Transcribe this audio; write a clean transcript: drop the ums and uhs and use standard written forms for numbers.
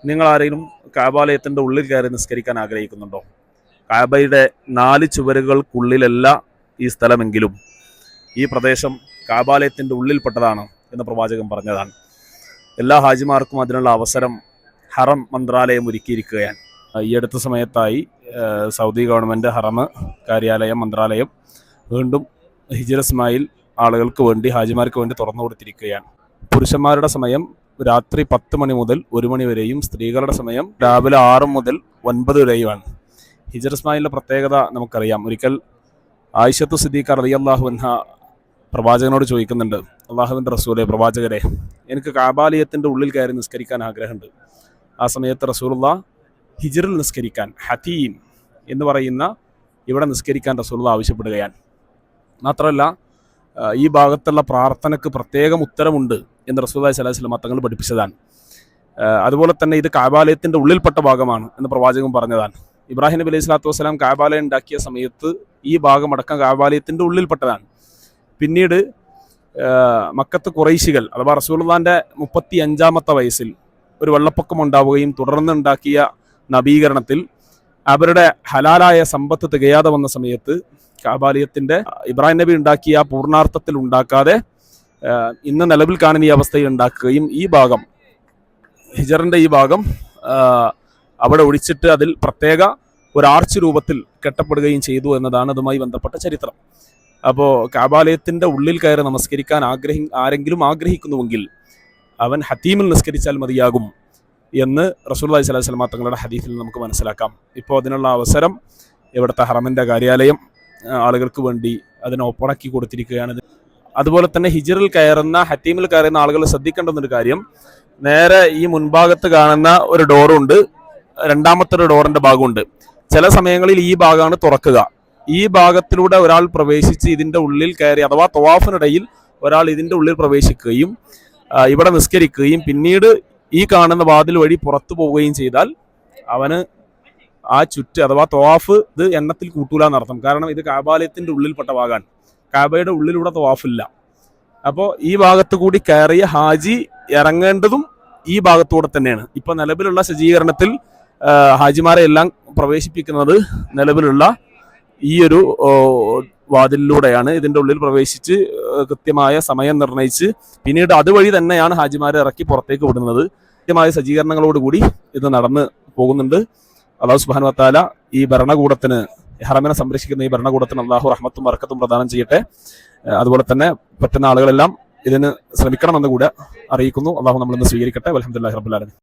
നിങ്ങൾ ആരെങ്കിലും കാബാലയത്തിൻ്റെ ഉള്ളിൽ കയറി നിസ്കരിക്കാൻ ആഗ്രഹിക്കുന്നുണ്ടോ? കാബയുടെ 4 ചുവരുകൾക്കുള്ളിലല്ല ഈ സ്ഥലമെങ്കിലും ഈ പ്രദേശം കാബാലയത്തിൻ്റെ ഉള്ളിൽപ്പെട്ടതാണ് എന്ന് പ്രവാചകൻ പറഞ്ഞതാണ്. എല്ലാ ഹാജിമാർക്കും അതിനുള്ള അവസരം ഹറം മന്ത്രാലയം ഒരുക്കിയിരിക്കുകയാണ്. ഈ അടുത്ത സമയത്തായി സൗദി ഗവൺമെൻറ് ഹറം കാര്യാലയം മന്ത്രാലയം വീണ്ടും ഹിജ്ർ ഇസ്മായിൽ ആളുകൾക്ക് വേണ്ടി ഹാജിമാർക്ക് വേണ്ടി തുറന്നു കൊടുത്തിരിക്കുകയാണ്. പുരുഷന്മാരുടെ സമയം രാത്രി 10 മണി മുതൽ 1 മണി വരെയും സ്ത്രീകളുടെ സമയം രാവിലെ 6 മുതൽ 9 വരെയുമാണ്. ഹിജ്ർ ഇസ്മായിലിൻ്റെ പ്രത്യേകത നമുക്കറിയാം. ഒരിക്കൽ ആയിഷത്തു സിദ്ദീഖ റളിയല്ലാഹു അൻഹ പ്രവാചകനോട് ചോദിക്കുന്നുണ്ട്, അള്ളാഹുവിൻ്റെ റസൂലെ, പ്രവാചകരെ, എനിക്ക് കാബാലയത്തിൻ്റെ ഉള്ളിൽ കയറി നിസ്കരിക്കാൻ ആഗ്രഹമുണ്ട്. ആ സമയത്ത് റസൂലുള്ളാഹ് ഹിജ്റിൽ നിസ്കരിക്കാൻ, ഹതീം എന്ന് പറയുന്ന ഇവിടെ നിസ്കരിക്കാൻ റസൂലുള്ളാഹ് ആവശ്യപ്പെടുകയാണ്. മാത്രമല്ല ഈ ഭാഗത്തുള്ള പ്രാർത്ഥനയ്ക്ക് പ്രത്യേകം ഉത്തരമുണ്ട് എന്ന് റസൂലുള്ളാഹി സ്വല്ലല്ലാഹു അലൈഹി വസല്ലം തങ്ങൾ പഠിപ്പിച്ചതാണ്. അതുപോലെ തന്നെ ഇത് കാബാലയത്തിൻ്റെ ഉള്ളിൽപ്പെട്ട ഭാഗമാണ് എന്ന് പ്രവാചകൻ പറഞ്ഞതാണ്. ഇബ്രാഹിം നബി അലൈഹി സ്വലാത്തു വസ്സലാം കാബാലയം ഉണ്ടാക്കിയ സമയത്ത് ഈ ഭാഗമടക്കം കാബാലയത്തിൻ്റെ ഉള്ളിൽപ്പെട്ടതാണ്. പിന്നീട് മക്കത്ത് ഖുറൈശികൾ അഥവാ റസൂലുള്ളാഹിൻ്റെ 35-ാമത്തെ വയസ്സിൽ ഒരു വെള്ളപ്പൊക്കം ഉണ്ടാവുകയും തുടർന്നുണ്ടാക്കിയ നവീകരണത്തിൽ അവരുടെ ഹലാലായ സമ്പത്ത് തികയാതെ വന്ന സമയത്ത് കാബാലയത്തിൻ്റെ ഇബ്രാഹിം നബി ഉണ്ടാക്കിയ പൂർണ്ണാർത്ഥത്തിൽ ഉണ്ടാക്കാതെ ഇന്ന് നിലവിൽ കാണുന്ന ഈ അവസ്ഥയിൽ ഉണ്ടാക്കുകയും ഈ ഭാഗം ഹിജറിൻ്റെ ഈ ഭാഗം അവിടെ ഒഴിച്ചിട്ട് അതിൽ പ്രത്യേക ഒരു ആർച്ച് രൂപത്തിൽ കെട്ടപ്പെടുകയും ചെയ്തു എന്നതാണ് അതുമായി ബന്ധപ്പെട്ട ചരിത്രം. അപ്പോൾ കാബാലയത്തിൻ്റെ ഉള്ളിൽ കയറി നമസ്കരിക്കാൻ ആരെങ്കിലും ആഗ്രഹിക്കുന്നുവെങ്കിൽ അവൻ ഹതീമിൽ നിസ്കരിച്ചാൽ മതിയാകും എന്ന് റസൂലുള്ളാഹി സ്വല്ലല്ലാഹു അലൈഹി വസല്ലം തങ്ങളുടെ ഹദീസിൽ നമുക്ക് മനസ്സിലാക്കാം. ഇപ്പോൾ അതിനുള്ള അവസരം ഇവിടുത്തെ ഹറമിൻ്റെ കാര്യാലയം ആളുകൾക്ക് വേണ്ടി അതിനെ ഓപ്പണാക്കി കൊടുത്തിരിക്കുകയാണ്. അതുപോലെ തന്നെ ഹിജ്റിൽ കയറുന്ന, ഹതീമിൽ കയറുന്ന ആളുകൾ ശ്രദ്ധിക്കേണ്ടുന്നൊരു കാര്യം, നേരെ ഈ മുൻഭാഗത്ത് കാണുന്ന ഒരു ഡോറുണ്ട്, രണ്ടാമത്തെ ഒരു ഡോറിൻ്റെ ഭാഗമുണ്ട്. ചില സമയങ്ങളിൽ ഈ ഭാഗമാണ് തുറക്കുക. ഈ ഭാഗത്തിലൂടെ ഒരാൾ പ്രവേശിച്ച് ഇതിൻ്റെ ഉള്ളിൽ കയറി, അഥവാ തവാഫിനിടയിൽ ഒരാൾ ഇതിൻ്റെ ഉള്ളിൽ പ്രവേശിക്കുകയും ഇവിടെ നിസ്കരിക്കുകയും പിന്നീട് ഈ കാണുന്ന വാതിൽ വഴി പുറത്തു പോവുകയും ചെയ്താൽ അവന് ആ ചുറ്റ് അഥവാ തവാഫ് ഇത് എണ്ണത്തിൽ കൂട്ടൂല എന്നർത്ഥം. കാരണം ഇത് കാബാലയത്തിൻ്റെ ഉള്ളിൽപ്പെട്ട ഭാഗമാണ്. കാബയുടെ ഉള്ളിലൂടെ തവാഫില്ല. അപ്പോൾ ഈ ഭാഗത്ത് കൂടി കയറിയ ഹാജി ഇറങ്ങേണ്ടതും ഈ ഭാഗത്തൂടെ തന്നെയാണ്. ഇപ്പോൾ നിലവിലുള്ള സജ്ജീകരണത്തിൽ ഹാജിമാരെ എല്ലാം പ്രവേശിപ്പിക്കുന്നത് നിലവിലുള്ള ഈ ഒരു വാതിലിലൂടെയാണ്. ഇതിൻ്റെ ഉള്ളിൽ പ്രവേശിച്ച് കൃത്യമായ സമയം നിർണയിച്ച് പിന്നീട് അതുവഴി തന്നെയാണ് ഹാജിമാരെ ഇറക്കി പുറത്തേക്ക് വിടുന്നത്. കൃത്യമായ സജ്ജീകരണങ്ങളോടുകൂടി ഇത് നടന്ന് പോകുന്നുണ്ട്. അല്ലാഹു സുബ്ഹാനഹു വ തആല ഈ ഭരണകൂടത്തിന്, ഹറമിനെ സംരക്ഷിക്കുന്ന ഈ ഭരണകൂടത്തിന് അല്ലാഹു റഹ്മത്തും ബർക്കത്തും പ്രദാനം ചെയ്യട്ടെ. അതുപോലെ തന്നെ പറ്റുന്ന ആളുകളെല്ലാം ഇതിന് ശ്രമിക്കണമെന്ന് കൂടെ അറിയിക്കുന്നു. അല്ലാഹു നമ്മളിന്ന് സ്വീകരിക്കട്ടെ. അൽഹംദുലില്ലാഹി റബ്ബിൽ ആലമീൻ.